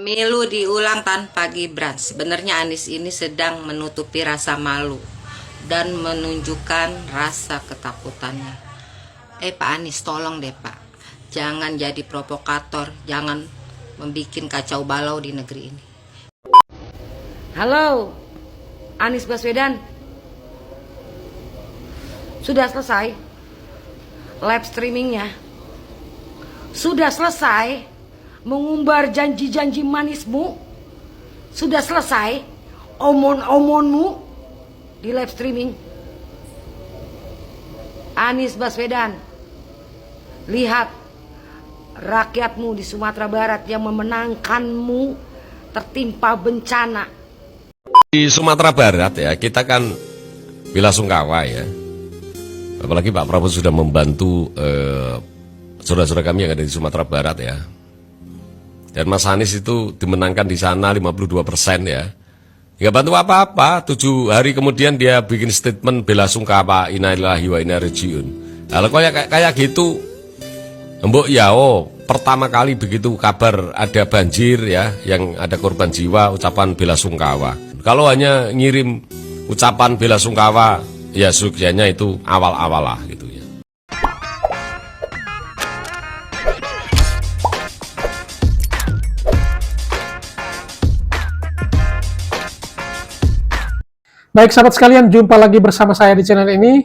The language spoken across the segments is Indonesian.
Pemilu diulang tanpa Gibran. Sebenarnya Anies ini sedang menutupi rasa malu dan menunjukkan rasa ketakutannya. Pak Anies, tolong deh Pak, jangan jadi provokator, jangan membuat kacau balau di negeri ini. Halo, Anies Baswedan. Sudah selesai live streamingnya? Sudah selesai mengumbar janji-janji manismu? Sudah selesai omon-omonmu di live streaming? Anies Baswedan, lihat rakyatmu di Sumatera Barat yang memenangkanmu tertimpa bencana. Di Sumatera Barat ya, kita kan belasungkawa ya. Apalagi Pak Prabowo sudah membantu saudara-saudara kami yang ada di Sumatera Barat ya. Dan Mas Anies itu dimenangkan di sana 52% ya. Nggak bantu apa-apa, 7 hari kemudian dia bikin statement belasungkawa innalillahi wa inna ilaihi rajiun. Kalau kayak gitu, mbok ya pertama kali begitu kabar ada banjir ya, yang ada korban jiwa, ucapan belasungkawa. Kalau hanya ngirim ucapan belasungkawa, ya sukanya itu awal-awal lah gitu ya. Baik sahabat sekalian, jumpa lagi bersama saya di channel ini.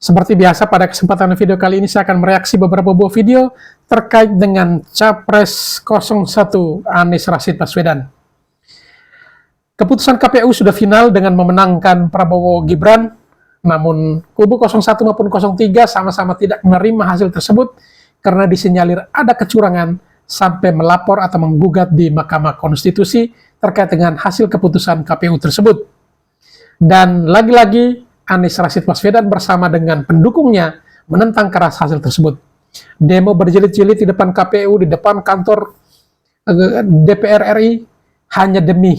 Seperti biasa pada kesempatan video kali ini saya akan mereaksi beberapa buah video terkait dengan Capres 01 Anies Rashid Baswedan. Keputusan KPU sudah final dengan memenangkan Prabowo Gibran, namun kubu 01 maupun 03 sama-sama tidak menerima hasil tersebut karena disinyalir ada kecurangan sampai melapor atau menggugat di Mahkamah Konstitusi terkait dengan hasil keputusan KPU tersebut. Dan lagi-lagi Anies Rashid Baswedan bersama dengan pendukungnya menentang keras hasil tersebut. Demo berjilid-jilid di depan KPU, di depan kantor DPR RI hanya demi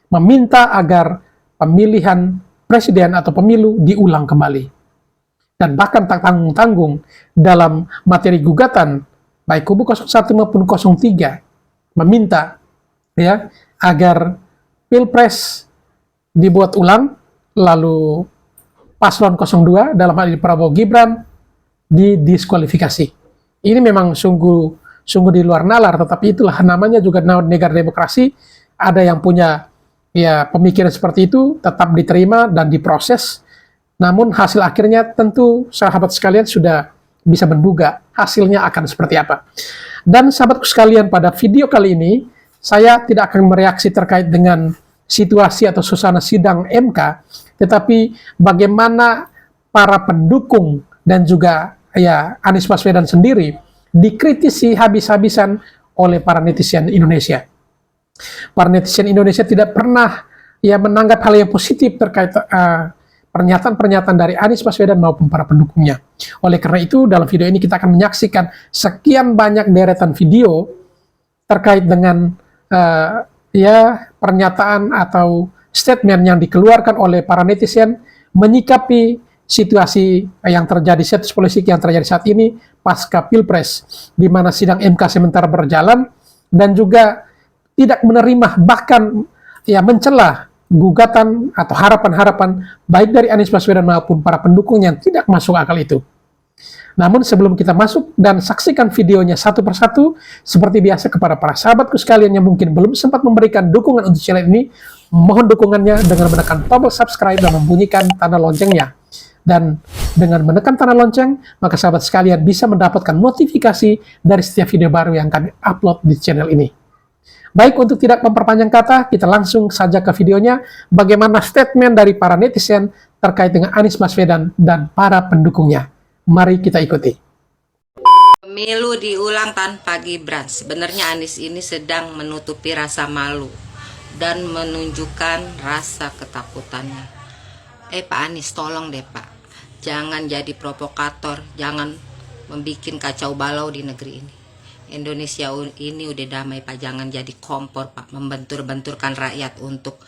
meminta agar pemilihan presiden atau pemilu diulang kembali. Dan bahkan tak tanggung-tanggung dalam materi gugatan baik kubu 01 maupun 03 meminta ya agar Pilpres dibuat ulang, lalu paslon 02 dalam hal ini Prabowo Gibran didiskualifikasi. Ini memang sungguh di luar nalar, tetapi itulah namanya juga negara demokrasi. Ada yang punya ya pemikiran seperti itu tetap diterima dan diproses. Namun hasil akhirnya tentu sahabat sekalian sudah bisa menduga hasilnya akan seperti apa. Dan sahabatku sekalian, pada video kali ini saya tidak akan mereaksi terkait dengan situasi atau suasana sidang MK, tetapi bagaimana para pendukung dan juga ya Anies Baswedan sendiri dikritisi habis-habisan oleh para netizen Indonesia. Para netizen Indonesia tidak pernah ya menanggap hal yang positif terkait pernyataan-pernyataan dari Anies Baswedan maupun para pendukungnya. Oleh karena itu, dalam video ini kita akan menyaksikan sekian banyak deretan video terkait dengan ya pernyataan atau statement yang dikeluarkan oleh para netizen menyikapi situasi yang terjadi, status politik yang terjadi saat ini pasca Pilpres, di mana sidang MK sementara berjalan dan juga tidak menerima, bahkan ya mencela gugatan atau harapan-harapan baik dari Anies Baswedan maupun para pendukung yang tidak masuk akal itu. Namun sebelum kita masuk dan saksikan videonya satu persatu, seperti biasa kepada para sahabatku sekalian yang mungkin belum sempat memberikan dukungan untuk channel ini, mohon dukungannya dengan menekan tombol subscribe dan membunyikan tanda loncengnya. Dan dengan menekan tanda lonceng, maka sahabat sekalian bisa mendapatkan notifikasi dari setiap video baru yang kami upload di channel ini. Baik, untuk tidak memperpanjang kata, kita langsung saja ke videonya, bagaimana statement dari para netizen terkait dengan Anies Baswedan dan para pendukungnya. Mari kita ikuti. Pemilu diulang tanpa Gibran. Sebenarnya Anies ini sedang menutupi rasa malu dan menunjukkan rasa ketakutannya. Pak Anies, tolong deh Pak, jangan jadi provokator, jangan membuat kacau balau di negeri ini. Indonesia ini udah damai Pak, jangan jadi kompor Pak, membentur-benturkan rakyat untuk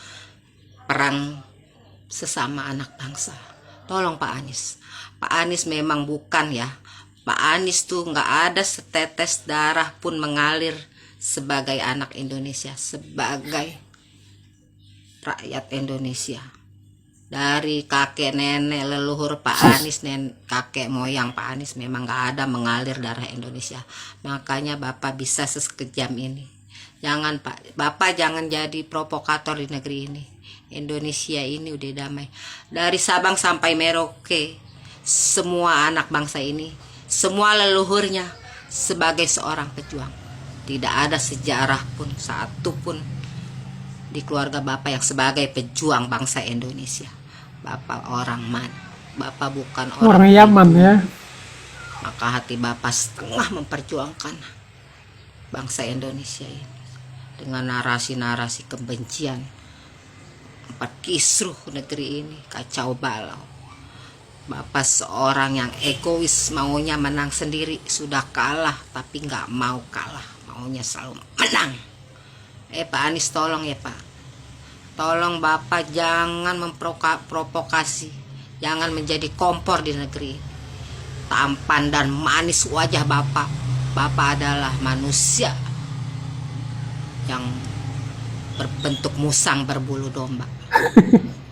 perang sesama anak bangsa. Tolong Pak Anies. Pak Anies memang bukan ya, Pak Anies tuh nggak ada setetes darah pun mengalir sebagai anak Indonesia, sebagai rakyat Indonesia. Dari kakek nenek leluhur Pak Anies, kakek moyang Pak Anies memang gak ada mengalir darah Indonesia. Makanya Bapak bisa sekejam ini. Jangan Pak, Bapak jangan jadi provokator di negeri ini. Indonesia ini udah damai. Dari Sabang sampai Merauke, semua anak bangsa ini, semua leluhurnya sebagai seorang pejuang. Tidak ada sejarah pun satu pun di keluarga Bapak yang sebagai pejuang bangsa Indonesia. Bapak orang mana? Bapak bukan Orang Yaman ya. Maka hati Bapak setengah memperjuangkan bangsa Indonesia ini dengan narasi-narasi kebencian, empat kisruh negeri ini kacau balau. Bapak seorang yang egois, maunya menang sendiri, sudah kalah tapi nggak mau kalah, maunya selalu menang. Pak Anies tolong ya Pak, tolong Bapak jangan memprovokasi, jangan menjadi kompor di negeri. Tampan dan manis wajah Bapak, Bapak adalah manusia yang berbentuk musang berbulu domba.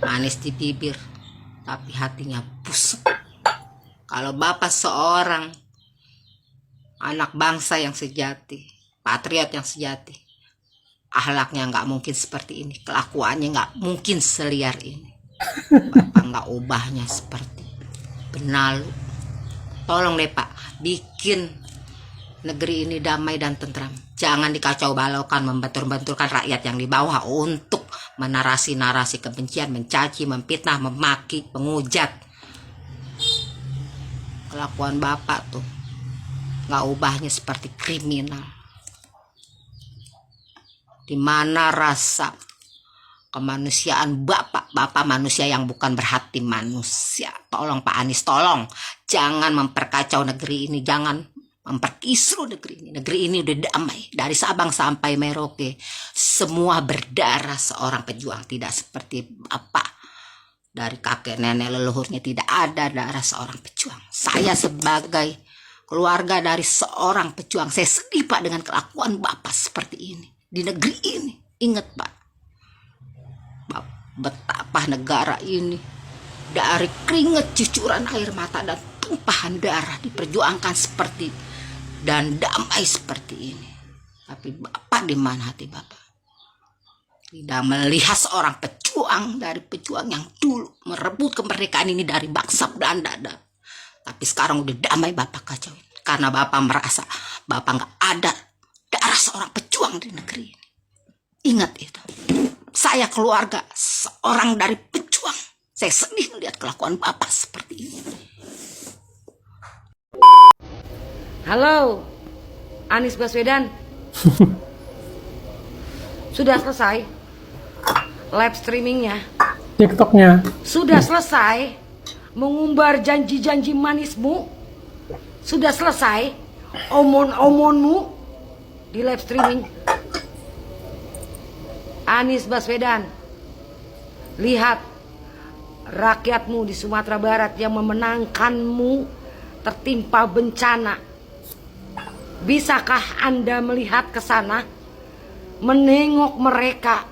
Manis di bibir, tapi hatinya busuk. Kalau Bapak seorang anak bangsa yang sejati, patriot yang sejati, akhlaknya nggak mungkin seperti ini, kelakuannya nggak mungkin seliar ini. Bapak nggak ubahnya seperti benalu. Tolong deh Pak, bikin negeri ini damai dan tentram. Jangan dikacau balaukan, membentur-benturkan rakyat yang di bawah untuk menarasi-narasi kebencian, mencaci, memfitnah, memaki, menghujat. Kelakuan Bapak tuh nggak ubahnya seperti kriminal. Di mana rasa kemanusiaan Bapak? Bapak manusia yang bukan berhati manusia. Tolong Pak Anies, tolong jangan memperkacau negeri ini, jangan memperkisruh negeri ini. Negeri ini udah damai dari Sabang sampai Merauke, semua berdarah seorang pejuang, tidak seperti Bapak. Dari kakek nenek leluhurnya tidak ada darah seorang pejuang. Saya sebagai keluarga dari seorang pejuang, saya sedih Pak dengan kelakuan Bapak seperti ini di negeri ini. Ingat Pak, betapa negara ini dari keringat, cucuran air mata dan tumpahan darah diperjuangkan seperti dan damai seperti ini. Tapi Bapak, di mana hati Bapak? Tidak melihat seorang pejuang dari pejuang yang dulu merebut kemerdekaan ini dari bangsa Belanda. Tapi sekarang udah damai Bapak kacauin. Karena Bapak merasa Bapak nggak ada darah seorang pejuang di negeri ini. Ingat itu. Saya keluarga seorang dari pejuang. Saya sedih melihat kelakuan Bapak seperti ini. Halo, Anies Baswedan. Sudah selesai live streamingnya. TikToknya. Sudah selesai mengumbar janji-janji manismu. Sudah selesai omon-omonmu di live streaming. Anies Baswedan, lihat rakyatmu di Sumatera Barat yang memenangkanmu tertimpa bencana. Bisakah Anda melihat ke sana, menengok mereka,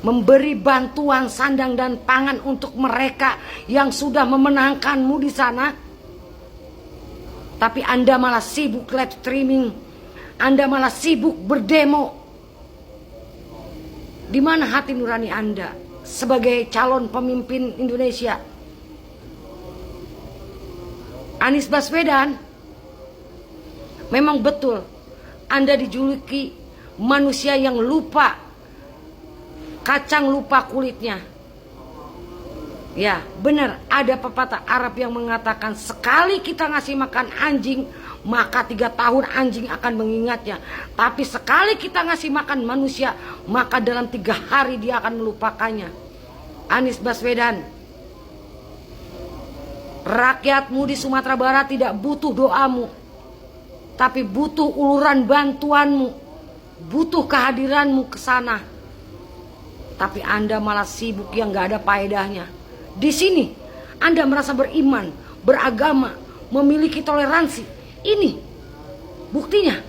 memberi bantuan sandang dan pangan untuk mereka yang sudah memenangkanmu di sana? Tapi Anda malah sibuk live streaming, Anda malah sibuk berdemo. Di mana hati nurani Anda sebagai calon pemimpin Indonesia? Anies Baswedan, memang betul Anda dijuluki manusia yang lupa, kacang lupa kulitnya. Ya, benar, ada pepatah Arab yang mengatakan sekali kita ngasih makan anjing, maka 3 tahun anjing akan mengingatnya. Tapi sekali kita ngasih makan manusia, maka dalam 3 hari dia akan melupakannya. Anies Baswedan, rakyatmu di Sumatera Barat tidak butuh doamu, tapi butuh uluran bantuanmu, butuh kehadiranmu ke sana. Tapi Anda malah sibuk yang gak ada faedahnya. Di sini Anda merasa beriman, beragama, memiliki toleransi. Ini Buktinya,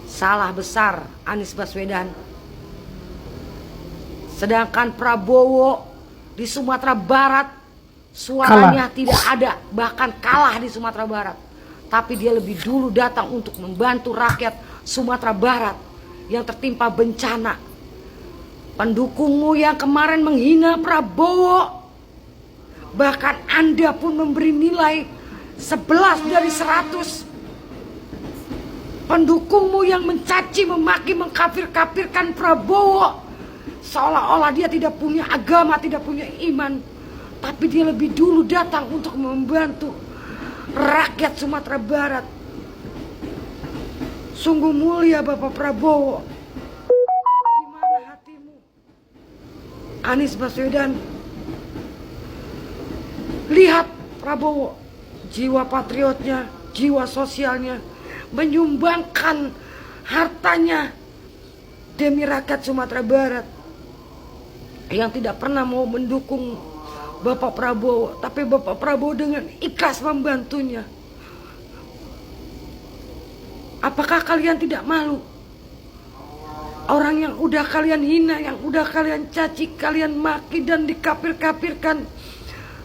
salah besar Anies Baswedan. Sedangkan Prabowo di Sumatera Barat suaranya tidak ada, bahkan kalah di Sumatera Barat. Tapi dia lebih dulu datang untuk membantu rakyat Sumatera Barat yang tertimpa bencana. Pendukungmu yang kemarin menghina Prabowo, bahkan Anda pun memberi nilai 11 dari 100. Pendukungmu yang mencaci, memaki, mengkafir-kafirkan Prabowo, seolah-olah dia tidak punya agama, tidak punya iman. Tapi dia lebih dulu datang untuk membantu rakyat Sumatera Barat. Sungguh mulia Bapak Prabowo. Di mana hatimu, Anies Baswedan? Lihat Prabowo, jiwa patriotnya, jiwa sosialnya, menyumbangkan hartanya demi rakyat Sumatera Barat yang tidak pernah mau mendukung Bapak Prabowo, tapi Bapak Prabowo dengan ikhlas membantunya. Apakah kalian tidak malu? Orang yang udah kalian hina, yang udah kalian caci, kalian maki dan dikafir-kafirkan,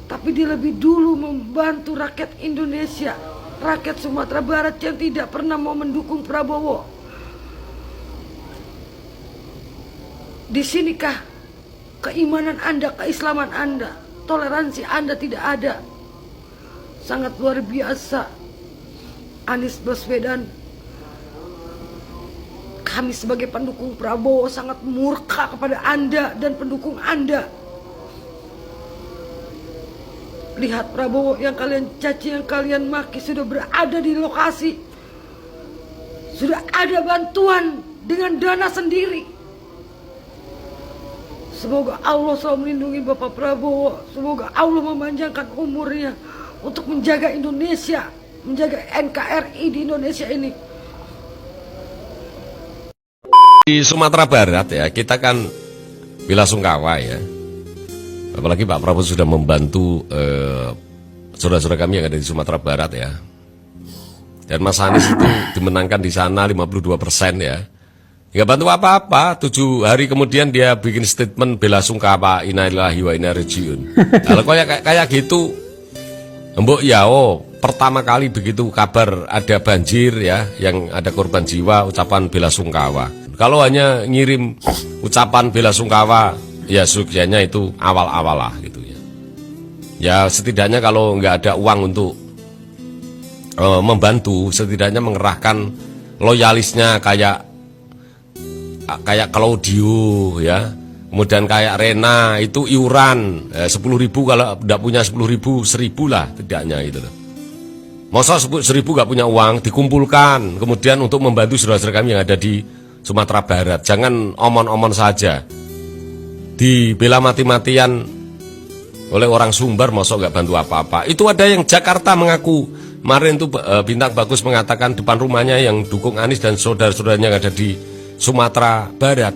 tapi dia lebih dulu membantu rakyat Indonesia, rakyat Sumatera Barat yang tidak pernah mau mendukung Prabowo. Di sinikah keimanan Anda, keislaman Anda, toleransi Anda tidak ada? Sangat luar biasa, Anies Baswedan. Kami sebagai pendukung Prabowo sangat murka kepada Anda dan pendukung Anda. Lihat Prabowo yang kalian caci, yang kalian maki sudah berada di lokasi. Sudah ada bantuan dengan dana sendiri. Semoga Allah selalu melindungi Bapak Prabowo. Semoga Allah memanjangkan umurnya untuk menjaga Indonesia, menjaga NKRI di Indonesia ini. Di Sumatera Barat ya, kita kan bela sungkawa ya. Apalagi Pak Prabowo sudah membantu saudara-saudara kami yang ada di Sumatera Barat ya. Dan Mas Anies itu dimenangkan di sana 52% ya. Nggak bantu apa-apa, 7 hari kemudian dia bikin statement bela sungkawa, innalillahi wa inna ilaihi raji'un. Kalau kayak gitu, Mbok ya, pertama kali begitu kabar ada banjir ya, yang ada korban jiwa, ucapan bela sungkawa. Kalau hanya ngirim ucapan bela sungkawa, ya sukanya itu awal-awal lah gitu ya. Ya setidaknya kalau nggak ada uang untuk membantu, setidaknya mengerahkan loyalisnya kayak Claudio ya, kemudian kayak Rena itu iuran 10.000, kalau tidak punya 10.000, 1.000 lah tidaknya gitu loh. Masa 1.000 nggak punya uang, dikumpulkan kemudian untuk membantu saudara-saudara kami yang ada di Sumatera Barat. Jangan omon-omon saja, dibela mati-matian oleh orang Sumber, masa nggak bantu apa-apa. Itu ada yang Jakarta mengaku kemarin tuh, Bintang Bagus mengatakan depan rumahnya yang dukung Anies dan saudara-saudaranya yang ada di Sumatera Barat.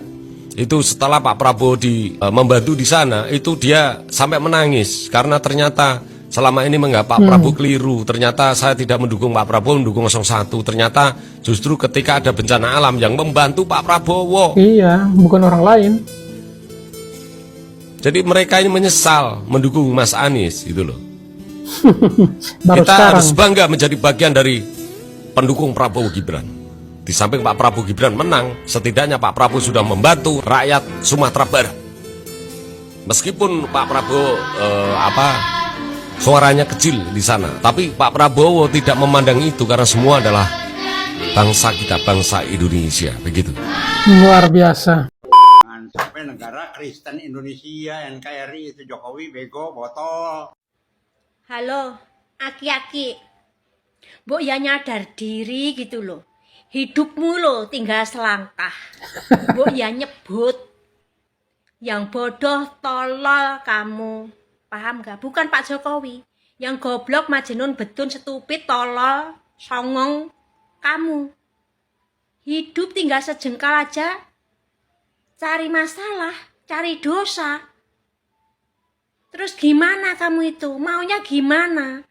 Itu setelah Pak Prabowo membantu di sana, itu dia sampai menangis karena ternyata selama ini menganggap Pak Prabowo keliru. Ternyata saya tidak mendukung Pak Prabowo, mendukung 01. Ternyata justru ketika ada bencana alam yang membantu Pak Prabowo. Iya, bukan orang lain. Jadi mereka ini menyesal mendukung Mas Anies gitu loh. Baru Kita sekarang. harus bangga menjadi bagian dari pendukung Prabowo Gibran. Di samping Pak Prabowo Gibran menang, setidaknya Pak Prabowo sudah membantu rakyat Sumatera Barat. Meskipun Pak Prabowo suaranya kecil di sana, tapi Pak Prabowo tidak memandang itu karena semua adalah bangsa kita, bangsa Indonesia, begitu. Luar biasa. Sampai negara Kristen Indonesia, NKRI itu Jokowi bego, botol. Halo, aki-aki. Mbok ya nyadar diri gitu loh. Hidupmu loh tinggal selangkah. Mbok ya nyebut. Yang bodoh tolol kamu. Paham gak? Bukan Pak Jokowi. Yang goblok, majnun, betun, stupid, tolol, songong kamu. Hidup tinggal sejengkal aja. Cari masalah, cari dosa. Terus gimana kamu itu? Maunya gimana?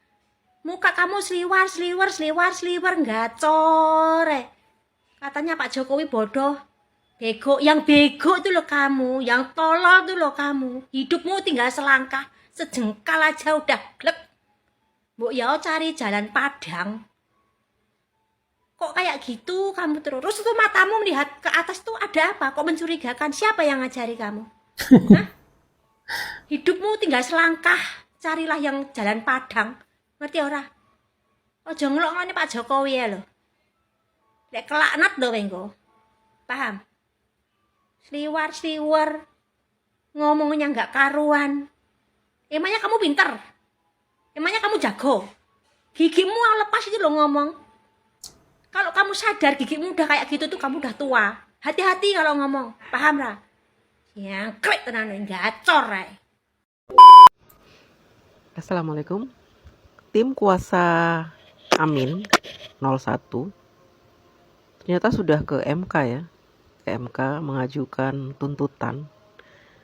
Muka kamu sliwar gacor. Katanya Pak Jokowi bodoh. Bego, yang bego tuh lo kamu, yang tolol tuh lo kamu. Hidupmu tinggal selangkah, sejengkal aja udah glek. Mbok ya cari jalan Padang. Kok kayak gitu kamu terus tuh matamu melihat ke atas tuh ada apa? Kok mencurigakan? Siapa yang ngajari kamu? Hah? Hidupmu tinggal selangkah, carilah yang jalan Padang. Ngerti ora? Ojo ngelokno Pak Jokowi ya lo. Lek kelaknat lho engko. Paham? Sliwar. Ngomongnya nggak karuan. Emangnya kamu pinter? Emangnya kamu jago? Gigimu yang lepas itu lo ngomong. Kalau kamu sadar gigimu udah kayak gitu tuh kamu udah tua. Hati-hati kalau ngomong. Paham lah? Yang klik tenan gacor ae. Assalamualaikum. Tim kuasa Amin 01 ternyata sudah ke MK ya. Ke MK mengajukan tuntutan.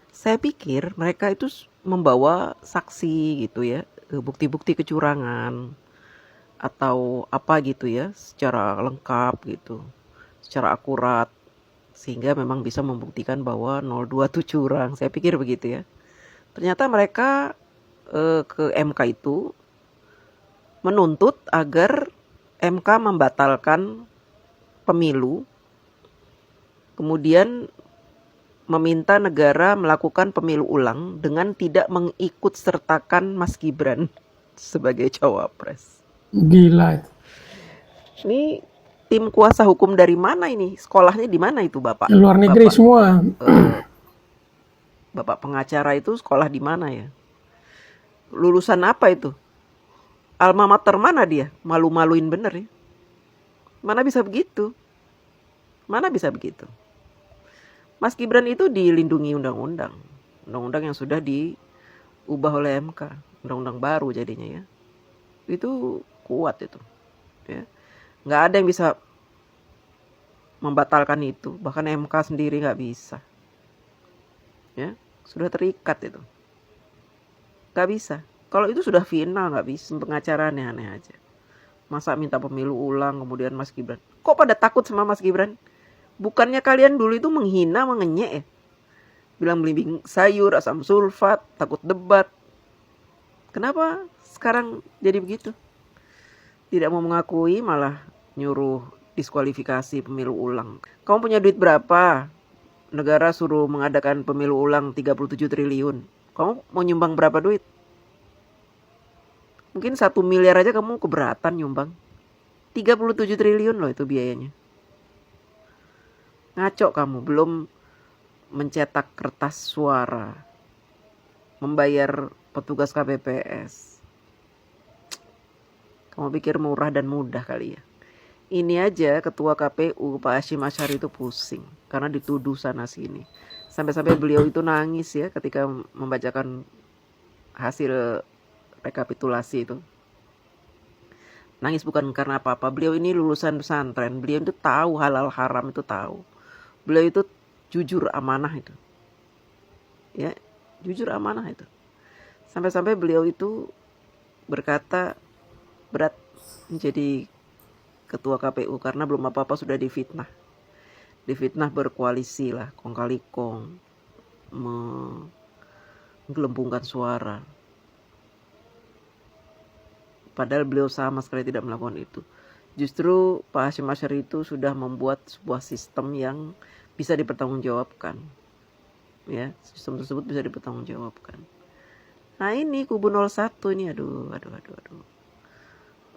Saya pikir mereka itu membawa saksi gitu ya, bukti-bukti kecurangan atau apa gitu ya, secara lengkap gitu, secara akurat sehingga memang bisa membuktikan bahwa 02 itu curang. Saya pikir begitu ya. Ternyata mereka ke MK itu menuntut agar MK membatalkan pemilu, kemudian meminta negara melakukan pemilu ulang dengan tidak mengikut sertakan Mas Gibran sebagai cawapres. Gila itu. Ini tim kuasa hukum dari mana ini? Sekolahnya di mana itu Bapak? Luar negeri Bapak, semua. Bapak pengacara itu sekolah di mana ya? Lulusan apa itu? Alma mater mana dia? Malu-maluin bener ya. Mana bisa begitu? Mana bisa begitu? Mas Gibran itu dilindungi undang-undang. Undang-undang yang sudah diubah oleh MK. Undang-undang baru jadinya ya. Itu kuat itu. Ya. Nggak ada yang bisa membatalkan itu. Bahkan MK sendiri nggak bisa. Ya, sudah terikat itu. Nggak bisa. Kalau itu sudah final nggak bisa. Pengacara aneh-aneh aja. Masa minta pemilu ulang kemudian Mas Gibran. Kok pada takut sama Mas Gibran? Bukannya kalian dulu itu menghina, mengenyek ya? Bilang belimbing sayur, asam sulfat, takut debat. Kenapa sekarang jadi begitu? Tidak mau mengakui malah nyuruh diskualifikasi pemilu ulang. Kamu punya duit berapa? Negara suruh mengadakan pemilu ulang 37 triliun. Kamu mau nyumbang berapa duit? Mungkin 1 miliar aja kamu keberatan nyumbang. 37 triliun loh itu biayanya. Ngaco kamu, belum mencetak kertas suara, membayar petugas KPPS. Kamu pikir murah dan mudah kali ya? Ini aja ketua KPU Pak Hashim Asyari itu pusing karena dituduh sana sini. Sampai-sampai beliau itu nangis ya ketika membacakan hasil rekapitulasi itu. Nangis bukan karena apa-apa. Beliau ini lulusan pesantren. Beliau itu tahu halal haram itu tahu. Beliau itu jujur amanah itu. Ya, jujur amanah itu. Sampai-sampai beliau itu berkata berat menjadi ketua KPU karena belum apa-apa sudah difitnah. Difitnah berkoalisi lah, kong kali kong, menggelembungkan suara. Padahal beliau sama sekali tidak melakukan itu. Justru Pak Hashim Asyari itu sudah membuat sebuah sistem yang bisa dipertanggungjawabkan. Ya, sistem tersebut bisa dipertanggungjawabkan. Nah ini kubu 01 ini aduh.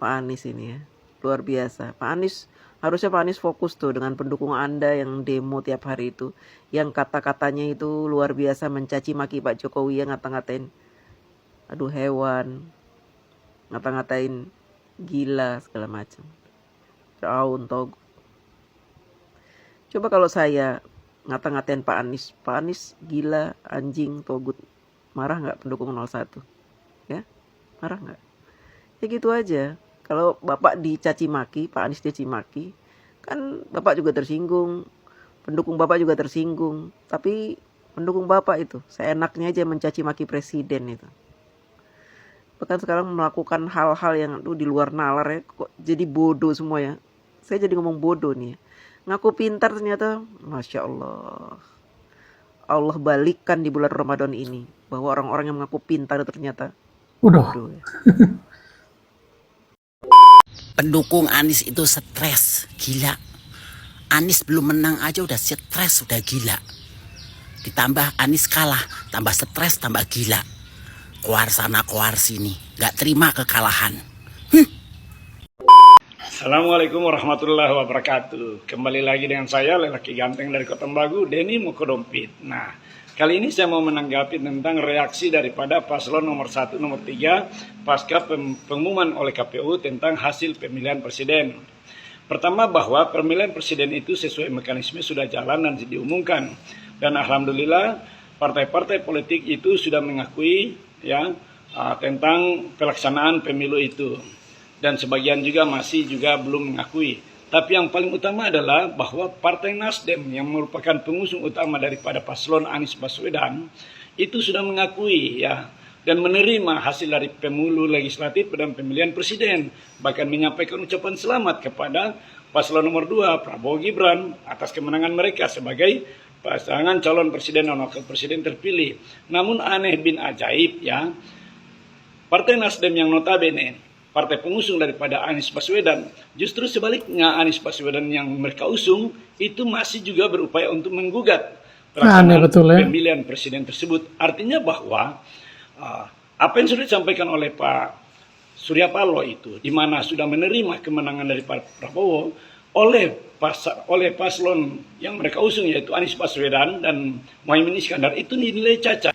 Pak Anies ini ya, luar biasa. Pak Anies, harusnya Pak Anies fokus tuh dengan pendukung Anda yang demo tiap hari itu. Yang kata-katanya itu luar biasa mencaci maki Pak Jokowi yang ngata-ngatain aduh hewan, ngata-ngatain gila segala macam. Daun togut. Coba kalau saya ngata-ngatain Pak Anies gila, anjing, togut, marah nggak pendukung 01? Ya, marah nggak? Ya gitu aja. Kalau Bapak dicaci maki, Pak Anies dicaci maki, kan Bapak juga tersinggung, pendukung Bapak juga tersinggung. Tapi pendukung Bapak itu, seenaknya aja mencaci maki presiden itu. bahkan sekarang melakukan hal-hal yang di luar nalar ya, kok jadi bodoh semua ya. Saya jadi ngomong bodoh nih ya. Ngaku pintar ternyata, Masya Allah. Allah balikkan di bulan Ramadan ini bahwa orang-orang yang mengaku pintar ternyata Udah. bodoh ya. Pendukung Anies itu stres, gila. Anies belum menang aja udah stres, udah gila. Ditambah Anies kalah, tambah stres, tambah gila. Keluar sana, keluar sini, gak terima kekalahan. Assalamualaikum warahmatullahi wabarakatuh. Kembali lagi dengan saya, lelaki ganteng dari Kota Bagu, Denny Mukodompit. Nah, kali ini saya mau menanggapi tentang reaksi daripada paslon nomor 1, nomor 3 pasca pengumuman oleh KPU tentang hasil pemilihan presiden. Pertama, bahwa pemilihan presiden itu sesuai mekanisme sudah jalan dan diumumkan. Dan alhamdulillah partai-partai politik itu sudah mengakui ya tentang pelaksanaan pemilu itu. Dan sebagian juga masih juga belum mengakui. Tapi yang paling utama adalah bahwa Partai Nasdem yang merupakan pengusung utama daripada paslon Anies Baswedan itu sudah mengakui ya dan menerima hasil dari pemilu legislatif dan pemilihan presiden, bahkan menyampaikan ucapan selamat kepada paslon nomor 2 Prabowo Gibran atas kemenangan mereka sebagai pasangan calon presiden dan wakil presiden terpilih. Namun aneh bin ajaib ya, Partai Nasdem yang notabene partai pengusung daripada Anies Baswedan, justru sebaliknya Anies Baswedan yang mereka usung itu masih juga berupaya untuk menggugat pelaksanaan pemilihan presiden tersebut. Artinya bahwa apa yang sudah disampaikan oleh Pak Surya Paloh itu, di mana sudah menerima kemenangan dari Pak Prabowo oleh paslon yang mereka usung yaitu Anies Baswedan dan Muhaimin Iskandar, itu dinilai cacat.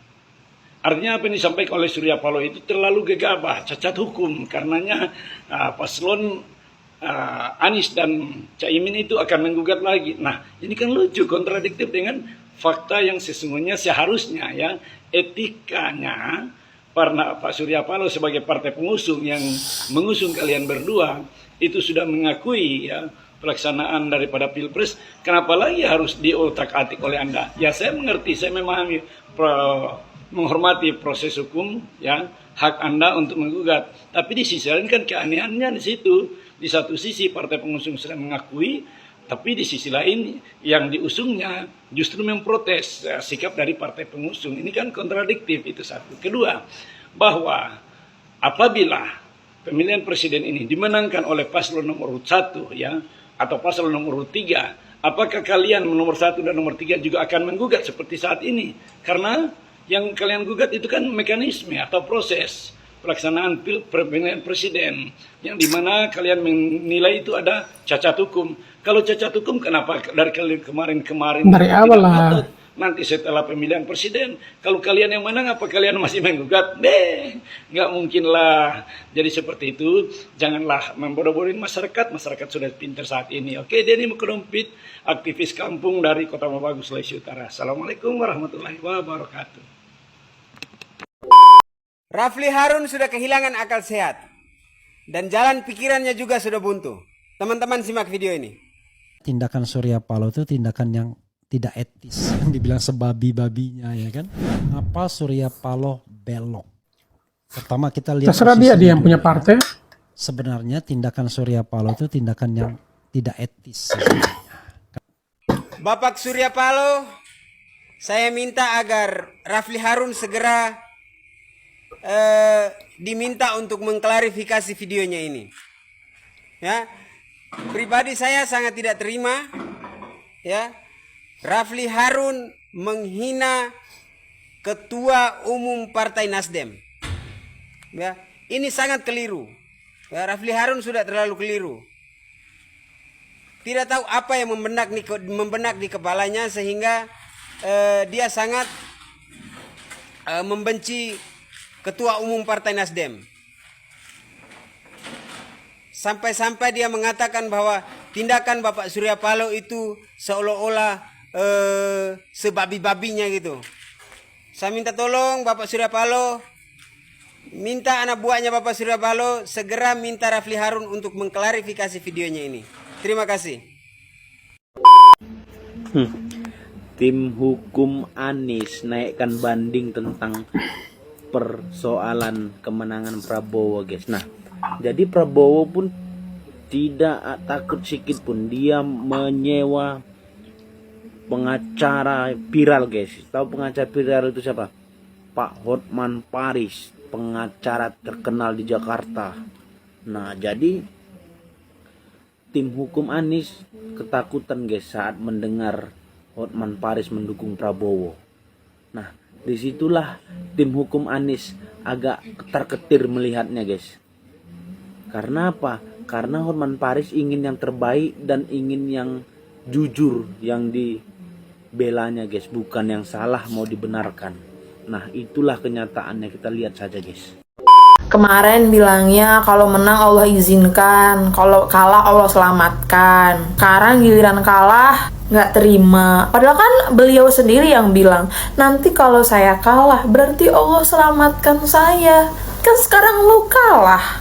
Artinya apa yang disampaikan oleh Surya Paloh itu terlalu gegabah, cacat hukum. Karenanya paslon Anies dan Caimin itu akan menggugat lagi. Nah, ini kan lucu, kontradiktif dengan fakta yang sesungguhnya seharusnya ya etikanya karena Pak Surya Paloh sebagai partai pengusung yang mengusung kalian berdua itu sudah mengakui ya pelaksanaan daripada Pilpres. Kenapa lagi harus diotak-atik oleh Anda? Ya saya mengerti, saya memahami menghormati proses hukum ya, hak Anda untuk menggugat. Tapi di sisi lain kan keanehannya di situ. Di satu sisi partai pengusung sudah mengakui, tapi di sisi lain yang diusungnya justru memprotes sikap dari partai pengusung. Ini kan kontradiktif, itu satu. Kedua, bahwa apabila pemilihan presiden ini dimenangkan oleh paslon nomor 1 ya atau paslon nomor 3, apakah kalian nomor 1 dan nomor 3 juga akan menggugat seperti saat ini? Karena yang kalian gugat itu kan mekanisme atau proses pelaksanaan pemilihan presiden yang dimana kalian menilai itu ada cacat hukum. Kalau cacat hukum kenapa dari kemarin dari awal lah? Nanti setelah pemilihan presiden, kalau kalian yang menang apa kalian masih menggugat? Nggak mungkin lah. Jadi seperti itu, janganlah membodoh-bodohin masyarakat. Masyarakat sudah pintar saat ini. Oke, Denny Mukodompit, aktivis kampung dari Kota Mabagu, Sulawesi Utara. Assalamualaikum warahmatullahi wabarakatuh. Rafli Harun sudah kehilangan akal sehat dan jalan pikirannya juga sudah buntu. Teman-teman simak video ini. Tindakan Surya Paloh itu tindakan yang tidak etis, yang dibilang sebabi-babinya ya kan. Apa Surya Paloh belok? Pertama kita lihat. Terserah dia yang punya partai. Sebenarnya tindakan Surya Paloh itu tindakan yang tidak etis. Bapak Surya Paloh, saya minta agar Rafli Harun segera diminta untuk mengklarifikasi videonya ini. Ya, pribadi saya sangat tidak terima. Ya, Rafli Harun menghina Ketua Umum Partai Nasdem. Ya, ini sangat keliru. Ya, Rafli Harun sudah terlalu keliru. Tidak tahu apa yang membenak di kepalanya sehingga dia sangat membenci Ketua Umum Partai Nasdem. Sampai-sampai dia mengatakan bahwa tindakan Bapak Surya Paloh itu seolah-olah sebabi-babinya gitu. Saya minta tolong Bapak Surya Paloh, minta anak buahnya Bapak Surya Paloh segera minta Rafli Harun untuk mengklarifikasi videonya ini. Terima kasih. Tim hukum Anies naikkan banding tentang persoalan kemenangan Prabowo, guys. Nah, jadi Prabowo pun tidak takut sedikit pun dia menyewa pengacara viral, guys. Tahu pengacara viral itu siapa? Pak Hotman Paris, pengacara terkenal di Jakarta. Nah, jadi tim hukum Anies ketakutan, guys, saat mendengar Hotman Paris mendukung Prabowo. Nah, disitulah tim hukum Anies agak ketar-ketir melihatnya, guys. Karena apa? Karena Hotman Paris ingin yang terbaik dan ingin yang jujur yang dibelanya, guys, bukan yang salah mau dibenarkan. Nah, itulah kenyataannya, kita lihat saja, guys. Kemarin bilangnya kalau menang Allah izinkan, kalau kalah Allah selamatkan. Sekarang giliran kalah nggak terima. Padahal kan beliau sendiri yang bilang, nanti kalau saya kalah berarti Allah selamatkan saya. Kan sekarang lu kalah.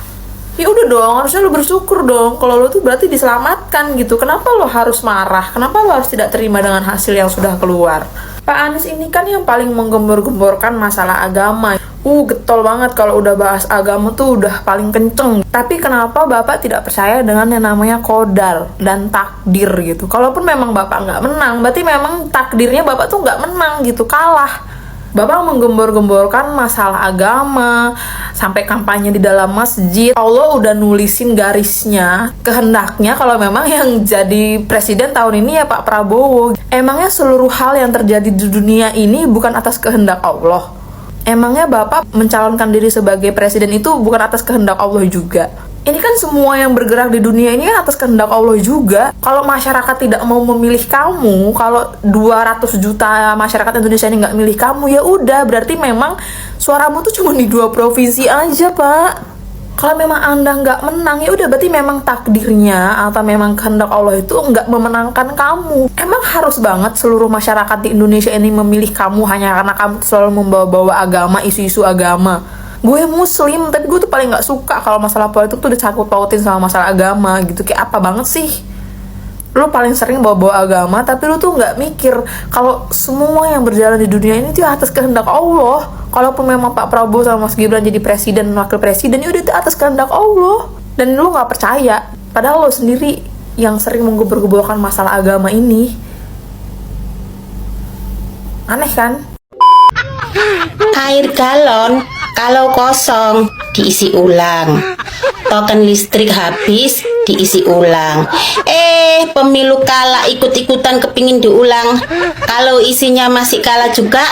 Ya udah dong, harusnya lu bersyukur dong. Kalau lu tuh berarti diselamatkan gitu. Kenapa lu harus marah? Kenapa lu harus tidak terima dengan hasil yang sudah keluar? Pak Anies ini kan yang paling menggembor-gemborkan masalah agama. Getol banget kalau udah bahas agama tuh udah paling kenceng. Tapi kenapa Bapak tidak percaya dengan yang namanya qadar dan takdir gitu? Kalaupun memang Bapak nggak menang, berarti memang takdirnya Bapak tuh nggak menang gitu, kalah. Bapak menggembor-gemborkan masalah agama, sampai kampanye di dalam masjid. Allah udah nulisin garisnya, kehendaknya kalau memang yang jadi presiden tahun ini ya Pak Prabowo. Emangnya seluruh hal yang terjadi di dunia ini bukan atas kehendak Allah? Emangnya Bapak mencalonkan diri sebagai presiden itu bukan atas kehendak Allah juga? Ini kan semua yang bergerak di dunia ini kan atas kehendak Allah juga. Kalau masyarakat tidak mau memilih kamu, kalau 200 juta masyarakat Indonesia ini nggak milih kamu, ya udah berarti memang suaramu tuh cuma di 2 provinsi aja, Pak. Kalau memang Anda nggak menang, ya udah berarti memang takdirnya atau memang kehendak Allah itu nggak memenangkan kamu. Emang harus banget seluruh masyarakat di Indonesia ini memilih kamu hanya karena kamu selalu membawa-bawa agama, isu-isu agama? Gue muslim, tapi gue tuh paling nggak suka kalau masalah politik tuh disangkut pautin sama masalah agama gitu. Kayak apa banget sih? Lu paling sering bawa-bawa agama, tapi lu tuh nggak mikir kalau semua yang berjalan di dunia ini tuh atas kehendak Allah. Kalaupun memang Pak Prabowo sama Mas Gibran jadi presiden dan wakil presiden, ya udah itu atas kehendak Allah. Dan lu nggak percaya, padahal lu sendiri yang sering menggebor-geborkan masalah agama ini. Aneh kan? Air galon kalau kosong diisi ulang. Token listrik habis diisi ulang. Pemilu kalah ikut-ikutan kepingin diulang. Kalau isinya masih kalah juga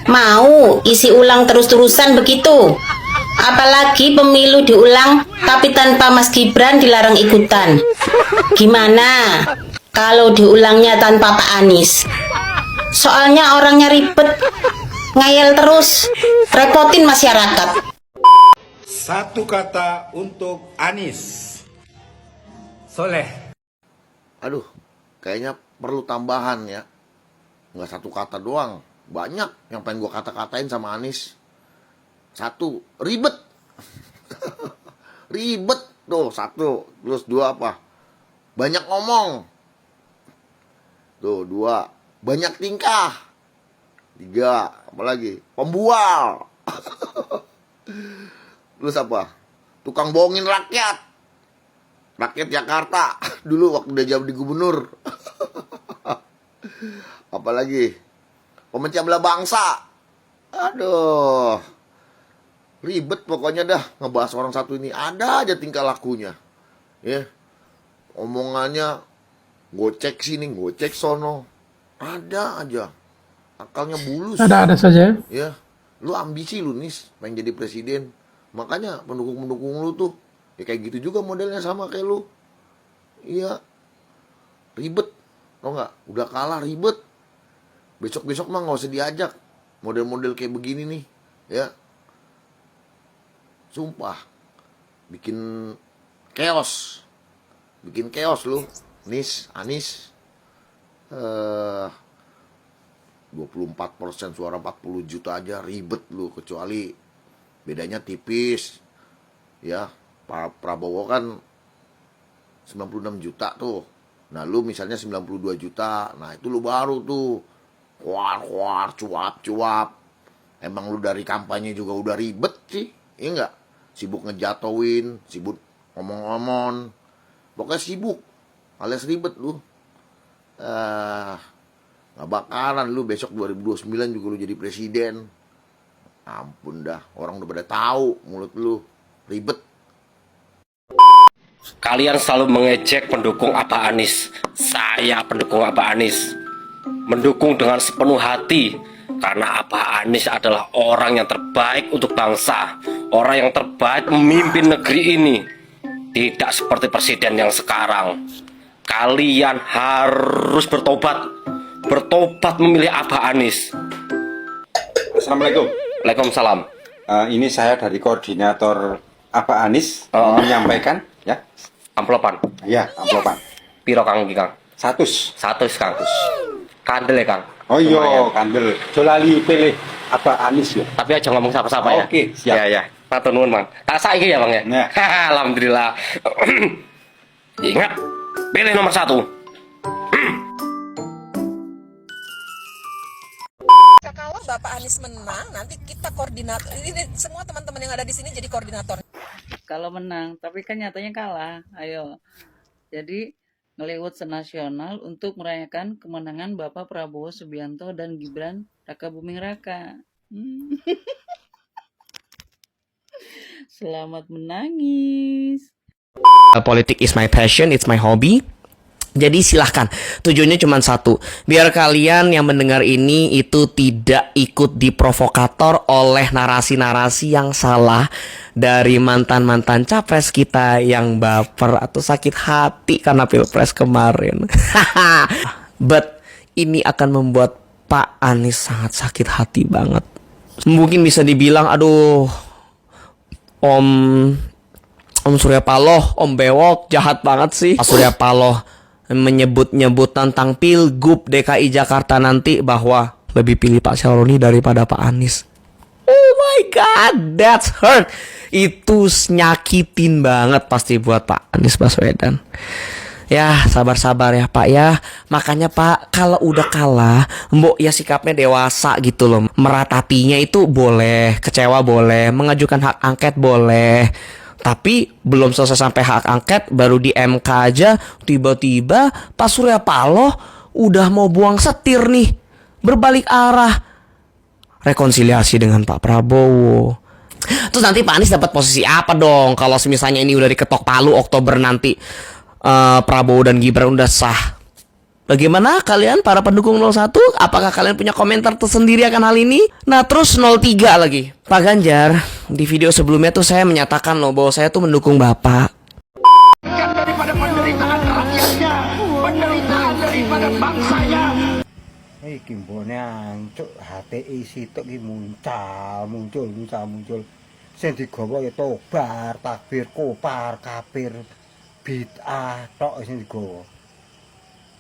mau isi ulang terus-terusan begitu. Apalagi pemilu diulang tapi tanpa Mas Gibran dilarang ikutan. Gimana kalau diulangnya tanpa Pak Anies? Soalnya orangnya ribet, ngayal terus, repotin masyarakat. Satu kata untuk Anies. Soleh. Aduh, kayaknya perlu tambahan ya. Nggak satu kata doang. Banyak yang pengen gue kata-katain sama Anies. 1, ribet. Ribet. Tuh, 1. Terus 2 apa? Banyak ngomong. Tuh, 2. Banyak tingkah. 3. Apa lagi? Pembual. Terus apa? Tukang bohongin rakyat. Rakyat Jakarta. Dulu waktu dia jadi gubernur. Apalagi? Pemecah belah bangsa. Aduh. Ribet pokoknya dah ngebahas orang satu ini. Ada aja tingkah lakunya. Ya. Omongannya gocek sini, gocek sono. Ada aja. Akalnya bulus. Ada saja. Ya. Lu ambisi lu Nis, pengen jadi presiden. Makanya pendukung-pendukung lu tuh ya kayak gitu juga modelnya sama kayak lu. Iya. Ribet. Tau gak? Udah kalah ribet. Besok-besok mah gak usah diajak. Model-model kayak begini nih. Ya. Sumpah. Bikin chaos. Bikin chaos lu. Anies. 24% suara 40 juta aja ribet lu. Kecuali bedanya tipis. Ya. Prabowo kan 96 juta tuh. Nah lu misalnya 92 juta. Nah itu lu baru tuh. Kuar, cuap. Emang lu dari kampanye juga udah ribet sih, iya nggak? Sibuk ngejatoin, sibuk ngomong-ngomong, pokoknya sibuk, alias ribet lu. Nggak bakalan lu besok 2029 juga lu jadi presiden. Ampun dah, orang udah pada tahu mulut lu ribet. Kalian selalu mengejek pendukung Abah Anies. Saya pendukung Abah Anies, mendukung dengan sepenuh hati. Karena Abah Anies adalah orang yang terbaik untuk bangsa, orang yang terbaik memimpin negeri ini. Tidak seperti presiden yang sekarang. Kalian harus bertobat memilih Abah Anies. Assalamualaikum. Waalaikumsalam. Ini saya dari koordinator Abah Anies menyampaikan ya. Amplopan. Iya, amplopan. Piro Kang iki, Kang? 100. 100, Kang. Kandel ya, Kang. Oh iya, kandel. Jolali pilih Abah Anies ya. Tapi aja ngomong sapa-sapa ya. Oke, siap. Ya. Matur nuwun, Bang. Tak saiki ya, Bang ya. Nah. Alhamdulillah. Ingat, pilih nomor 1. Kalau Bapak Anies menang, nanti kita koordinator. Ini semua teman-teman yang ada di sini jadi koordinator. Kalau menang, tapi kan nyatanya kalah. Ayo. Jadi ngelewat senasional untuk merayakan kemenangan Bapak Prabowo Subianto dan Gibran Raka Buming Raka. Selamat menangis. Politik is my passion, it's my hobby. Jadi silahkan, tujuannya cuma satu, biar kalian yang mendengar ini itu tidak ikut diprovokator oleh narasi-narasi yang salah dari mantan-mantan capres kita yang baper atau sakit hati karena pilpres kemarin. But ini akan membuat Pak Anies sangat sakit hati banget. Mungkin bisa dibilang, aduh, Om Surya Paloh, Om Bewok, jahat banget sih. Pak Surya Paloh menyebut-nyebut tentang Pilgub DKI Jakarta nanti bahwa lebih pilih Pak Syaroni daripada Pak Anies. Oh my god, that's hurt. Itu nyakitin banget pasti buat Pak Anies Baswedan. Ya, sabar-sabar ya Pak ya. Makanya Pak, kalau udah kalah, mbok ya sikapnya dewasa gitu loh. Meratapinya itu boleh, kecewa boleh, mengajukan hak angket boleh. Tapi belum selesai sampai hak angket, baru di MK aja tiba-tiba Pak Surya Paloh udah mau buang setir nih, berbalik arah, rekonsiliasi dengan Pak Prabowo. Terus nanti Pak Anies dapat posisi apa dong kalau misalnya ini udah diketok palu Oktober nanti, Prabowo dan Gibran udah sah? Bagaimana kalian para pendukung 01? Apakah kalian punya komentar tersendiri akan hal ini? Nah terus 03 lagi, Pak Ganjar, di video sebelumnya tuh saya menyatakan loh bahwa saya tuh mendukung Bapak. Daripada penderitaan rakyatnya, penderitaan daripada bangsanya. Kimbone ancuk HTI sitok ki muncul. Sing digawa ya tobar, takbir, kopar, kafir, bid'ah tok sing digawa.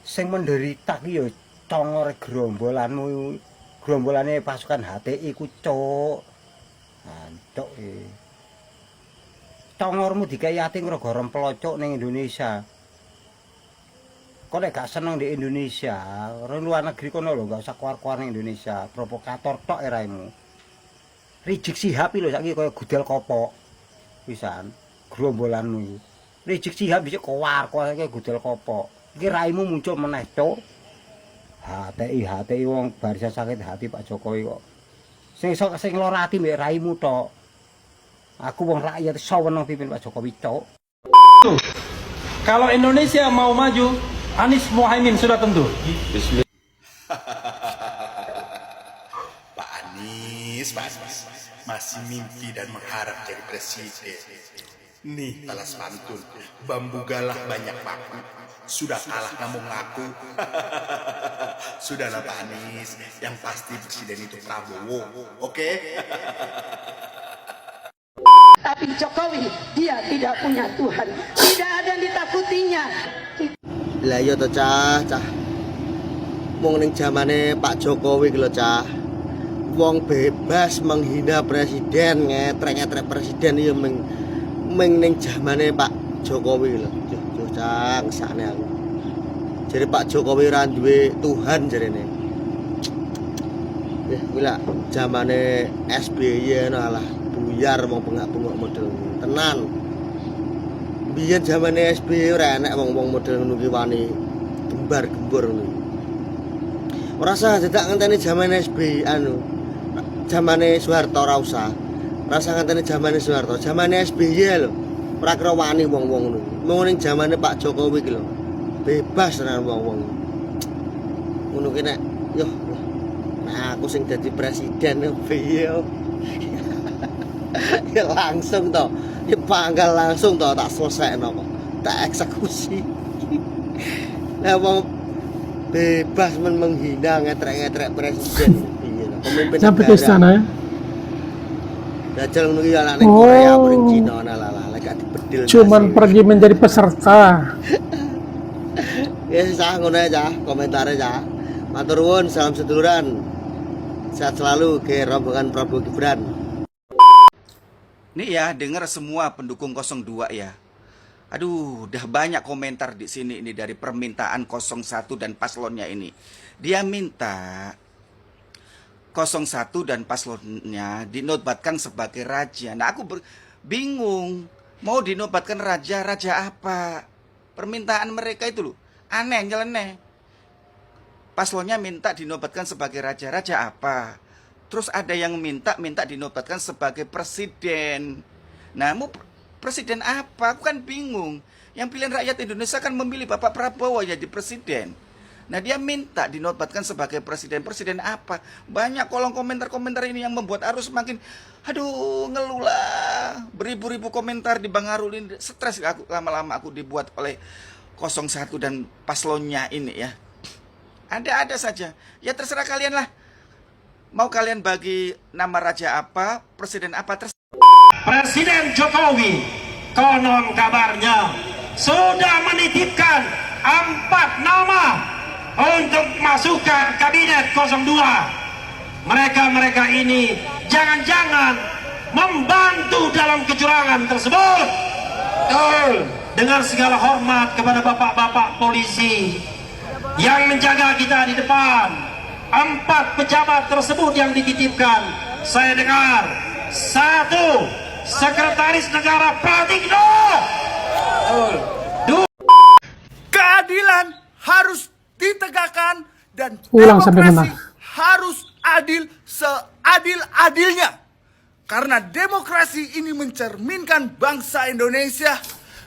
Sing menderita ki ya congor gerombolane pasukan HTI ku cuk. Ancuk congormu dikayati gara-gara pelocok ning Indonesia. Kok nek gak seneng di Indonesia, orang luar negeri kono lho gak usah keluar-keluar ning Indonesia, provokator tok eraimu. Rizik Sihab lho saiki kaya gudel kopok. Pisan gerombolanmu iki. Rizik Sihab bisa keluar-keluar kaya gudel kopok. Iki raimu muncul meneh cuk. HTI wong barisan sakit hati Pak Jokowi kok. Sing lara ati mbek raimu tok. Aku wong rakyat saweneng pimpin Pak Jokowi cuk. Kalau Indonesia mau maju, Anies Mohaimin sudah tentu. Bismillah. Pak Anies masih mimpi dan mengharap jadi presiden. Nih balas pantun, bambu galah banyak paku. Sudah kalah kamu ngaku. Sudahlah Pak Anies, yang pasti presiden itu Prabowo, oke? Tapi Jokowi, dia tidak punya Tuhan, tidak ada yang ditakutinya. Lah iya to cah. Wong ning zamane Pak Jokowi lho cah. Wong bebas menghina presiden, ngetrek presiden ya ming ning zamane Pak Jokowi lho. Yo cah, ngesane aku. Jadi Pak Jokowi ra duwe Tuhan jarene. Gila, zamane SBY alah buyar mau bengak-bengok model tenan. Biyen zamane SBY ora enek wong-wong model ngono ki wani gembar-gembor ngono. Ora usah dadak ngenteni zamane SBY zamane Soeharto ora usah. Rasa ngenteni zamane Soeharto, zamane SBY lho. Ora kira wani wong-wong ngono. Mung ning zamane Pak Jokowi ki lho. Bebas tenan wong-wong. Ngono ki nek yo nah, aku sing jadi presiden piye ya langsung toh dipanggal langsung toh tak selesai kok tak eksekusi. Nah wong bebas menghina ngetrek-ngetrek presiden piye pemimpin sampai ke istana ya. Dajal ngono ki anake Korea ning Cina lala lek dibedil Cuman pergi menjadi peserta. Ya sah ngono aja komentare ya. Matur nuwun, salam seduluran. Sehat selalu ke rombongan Prabowo Gibran. Nih ya, dengar semua pendukung 02 ya. Aduh, udah banyak komentar di sini ini dari permintaan 01 dan paslonnya ini. Dia minta 01 dan paslonnya dinobatkan sebagai raja. Nah, aku bingung. Mau dinobatkan raja apa? Permintaan mereka itu loh, aneh, nyeleneh. Paslonnya minta dinobatkan sebagai raja apa? Terus ada yang minta dinobatkan sebagai presiden. Nah, mau presiden apa? Aku kan bingung. Yang pilihan rakyat Indonesia kan memilih Bapak Prabowo jadi presiden. Nah, dia minta dinobatkan sebagai presiden. Presiden apa? Banyak kolom komentar-komentar ini yang membuat arus makin, aduh, ngeluh lah. Beribu-ribu komentar di Bang Arul ini. Stres aku, lama-lama aku dibuat oleh 01 dan paslonnya ini ya. Ada saja. Ya terserah kalian lah. Mau kalian bagi nama raja apa, presiden apa, Presiden Jokowi konon kabarnya sudah menitipkan 4 nama untuk masuk ke kabinet 02. Mereka ini jangan-jangan membantu dalam kecurangan tersebut. Dengan segala hormat kepada bapak-bapak polisi yang menjaga kita di depan, 4 pejabat tersebut yang dititipkan, saya dengar 1 Sekretaris Negara Pratikno. Keadilan harus ditegakkan dan Ulang sampai demokrasi menang. harus adil seadil-adilnya. Karena demokrasi ini mencerminkan bangsa Indonesia.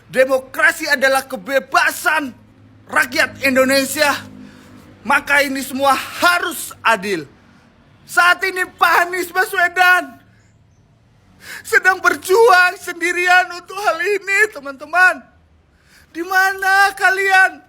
Demokrasi adalah kebebasan rakyat Indonesia, maka ini semua harus adil. Saat ini Pak Anies Baswedan sedang berjuang sendirian untuk hal ini, teman-teman. Di mana kalian?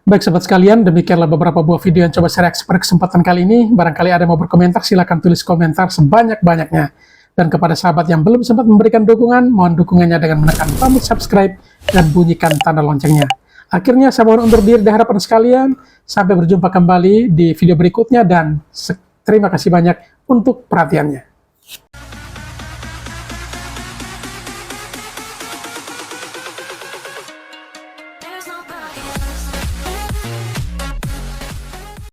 Baik sahabat sekalian, demikianlah beberapa buah video yang coba saya reaksi pada kesempatan kali ini. Barangkali ada yang mau berkomentar, silahkan tulis komentar sebanyak-banyaknya. Dan kepada sahabat yang belum sempat memberikan dukungan, mohon dukungannya dengan menekan tombol subscribe dan bunyikan tanda loncengnya. Akhirnya saya mohon undur diri di hadapan sekalian. Sampai berjumpa kembali di video berikutnya dan terima kasih banyak untuk perhatiannya.